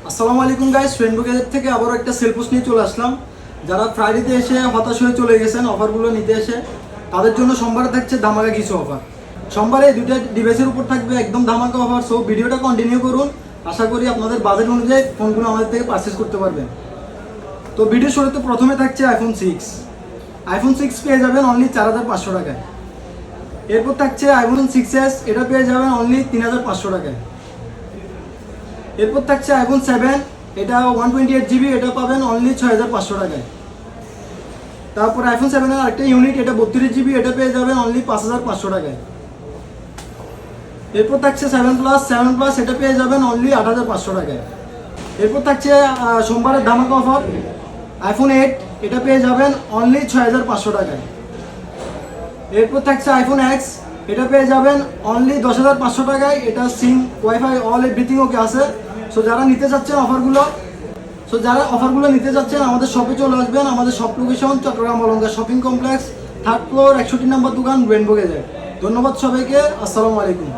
আসসালামু আলাইকুম guys, rainbow gadget থেকে আবারও একটা সেল পোস্ট নিয়ে চলে আসলাম। যারা ফ্রাইডেতে এসে হতাশ হয়ে চলে গেছেন অফারগুলো নিতে এসে, তাদের জন্য সোমবারে থাকছে ধামাকা কিছু অফার। সোমবারে এই দুইটা ডিভাইসের উপর থাকবে একদম ধামাকা অফার। সো ভিডিওটা কন্টিনিউ করুন, আশা করি আপনাদের বাজেট অনুযায়ী ফোনগুলো আমাদের থেকে পারচেস করতে পারবেন। তো ভিডিও শুরুতে প্রথমে থাকছে আইফোন 6 পেয়ে যাবেন অনলি 4500 টাকায়। এরপর থাকছে আইফোন 6s, এটা পেয়ে যাবেন অনলি 3500 টাকায়। এরপর থাকছে আইফোন 7, এটা 128GB, এটা পাবেন অনলি 6500 টাকায়। তারপর আইফোন 7 এর আরেকটা ইউনিট, এটা 32GB, এটা পেয়ে যাবেন অনলি 5500 টাকায়। এরপর থাকছে 7 প্লাস, এটা পেয়ে যাবেন অনলি 8500 টাকায়। এরপর থাকছে সোমবারের ধামাকা অফার, আইফোন 8, এটা পেয়ে যাবেন অনলি 6500 টাকায়। এরপর থাকছে আইফোন X, এটা পেয়ে যাবেন অনলি 10500 টাকায়। এটা সিম, ওয়াইফাই, অল এভরিথিং ওকে আছে। যারা অফারগুলো নিতে যাচ্ছেন আমাদের শপে চলে আসবেন। আমাদের শপ লোকেশন চট্টগ্রাম অলঙ্কার শপিং কমপ্লেক্স, 3rd ফ্লোর, 61 নম্বর দোকান, রেইনবো গ্যাজেট। ধন্যবাদ সবাইকে, আসসালামু আলাইকুম।